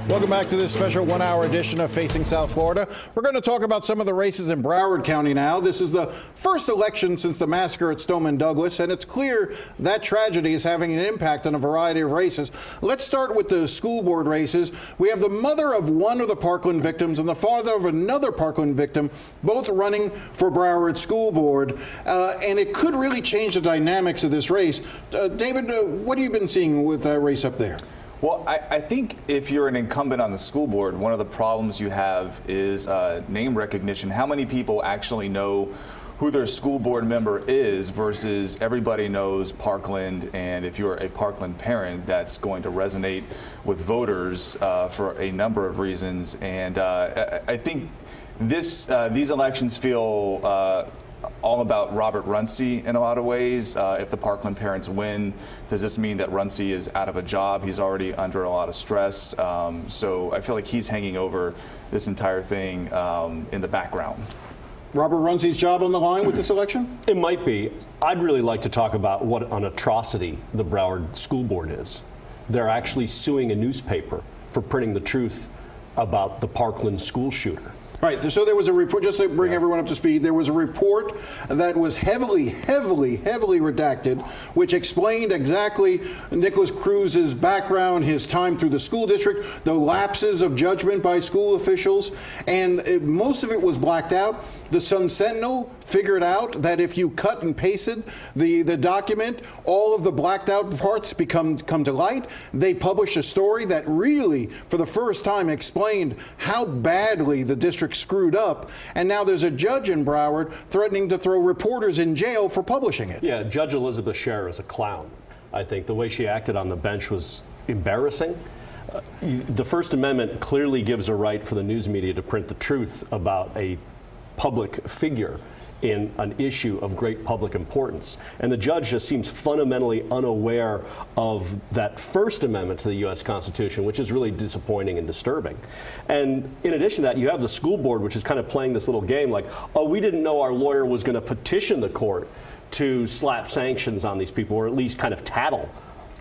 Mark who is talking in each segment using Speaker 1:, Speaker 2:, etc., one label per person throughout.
Speaker 1: Welcome back to this special one-hour edition of Facing South Florida. We're going to talk about some of the races in Broward County now. This is the first election since the massacre at Stoneman Douglas, and it's clear that tragedy is having an impact on a variety of races. Let's start with the school board races. We have the mother of one of the Parkland victims and the father of another Parkland victim, both running for Broward School Board, and it could really change the dynamics of this race. David, what have you been seeing with that race up there?
Speaker 2: Well, I think if you're an incumbent on the school board, one of the problems you have is name recognition. How many people actually know who their school board member is versus everybody knows Parkland, and if you're a Parkland parent, that's going to resonate with voters for a number of reasons. And I think these elections feel all about Robert Runcie in a lot of ways. If the Parkland parents win, does this mean that Runcie is out of a job? He's already under a lot of stress. So I feel like he's hanging over this entire thing in the background.
Speaker 1: Robert Runcie's job on the line with this election?
Speaker 3: It might be. I'd really like to talk about what an atrocity the Broward School Board is. They're actually suing a newspaper for printing the truth about the Parkland school shooter.
Speaker 1: All right, so there was a report, just to bring everyone up to speed, there was a report that was heavily redacted, which explained exactly Nicholas Cruz's background, his time through the school district, the lapses of judgment by school officials, and most of it was blacked out. The Sun-Sentinel figured out that if you cut and pasted the document, all of the blacked out parts come to light. They published a story that really, for the first time, explained how badly the district screwed up, and now there's a judge in Broward threatening to throw reporters in jail for publishing it.
Speaker 3: Yeah, Judge Elizabeth Scher is a clown. I think the way she acted on the bench was embarrassing. The First Amendment clearly gives a right for the news media to print the truth about a public figure in an issue of great public importance. And the judge just seems fundamentally unaware of that First Amendment to the U.S. Constitution, which is really disappointing and disturbing. And in addition to that, you have the school board, which is kind of playing this little game like, oh, we didn't know our lawyer was going to petition the court to slap sanctions on these people, or at least kind of tattle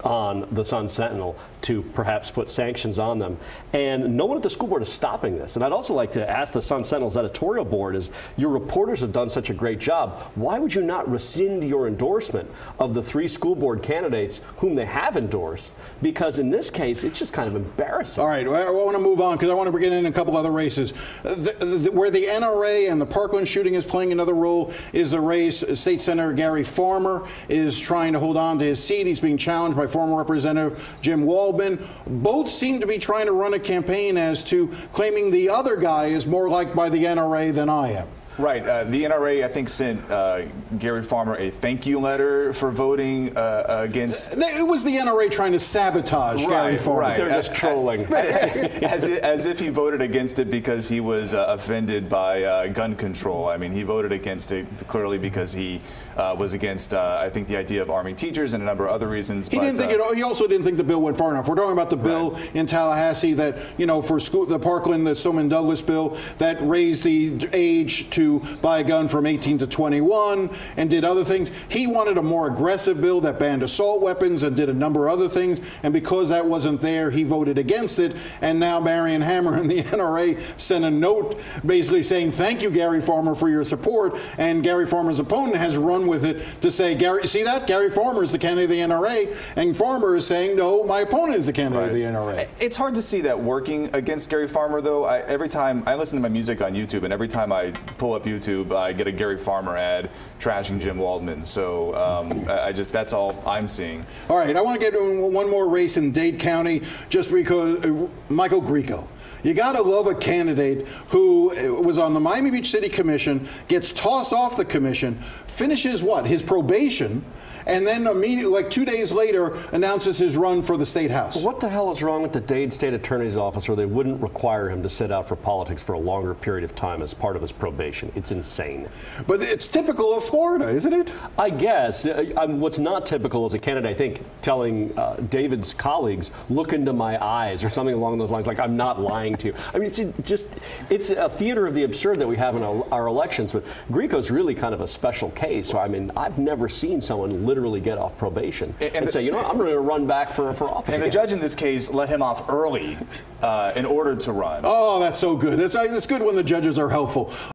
Speaker 3: on the Sun-Sentinel to perhaps put sanctions on them. And no one at the school board is stopping this. And I'd also like to ask the Sun-Sentinel's editorial board, is your reporters have done such a great job. Why would you not rescind your endorsement of the 3 school board candidates whom they have endorsed? Because in this case, it's just kind of embarrassing.
Speaker 1: All right, I want to move on because I want to get in a couple other races. Where the NRA and the Parkland shooting is playing another role is the race State Senator Gary Farmer is trying to hold on to his seat. He's being challenged by former Representative Jim Waldman. Both seem to be trying to run a campaign as to claiming the other guy is more liked by the NRA than I am.
Speaker 2: Right. The NRA, I think, sent Gary Farmer a thank you letter for voting against.
Speaker 1: It was the NRA trying to sabotage Gary Farmer.
Speaker 2: Right.
Speaker 3: They're just trolling.
Speaker 2: As if he voted against it because he was offended by gun control. I mean, he voted against it clearly because he was against, I think, the idea of arming teachers and a number of other reasons.
Speaker 1: He didn't think he also didn't think the bill went far enough. We're talking about the bill in Tallahassee that, you know, for school, the Parkland, the Stoneman Douglas bill that raised the age to buy a gun from 18 to 21 and did other things. He wanted a more aggressive bill that banned assault weapons and did a number of other things. And because that wasn't there, he voted against it. And now Marion Hammer and the NRA sent a note basically saying, thank you, Gary Farmer, for your support. And Gary Farmer's opponent has run with it to say, Gary, see that? Gary Farmer is the candidate of the NRA. And Farmer is saying, no, my opponent is the candidate of the NRA.
Speaker 2: It's hard to see that working against Gary Farmer, though. Every time I listen to my music on YouTube, and every time I pull up YouTube, I get a Gary Farmer ad trashing Jim Waldman. So that's all I'm seeing.
Speaker 1: All right, I want to get one more race in Dade County just because Michael Grieco. You got to love a candidate who was on the Miami Beach City Commission, gets tossed off the commission, finishes what? His probation, and then immediately, like 2 days later, announces his run for the State House.
Speaker 3: What the hell is wrong with the Dade State Attorney's Office where they wouldn't require him to sit out for politics for a longer period of time as part of his probation? It's insane.
Speaker 1: But it's typical of Florida, isn't it?
Speaker 3: I guess. What's not typical is a candidate, I think, telling David's colleagues, look into my eyes, or something along those lines, like I'm not lying happening to you. I mean, it's a theater of the absurd that we have in our elections. But Grieco's really kind of a special case. So, I mean, I've never seen someone literally get off probation and say, you know what, I'm going to run back for office.
Speaker 2: And the judge in this case let him off early in order to run.
Speaker 1: Oh, that's so good. It's good when the judges are helpful.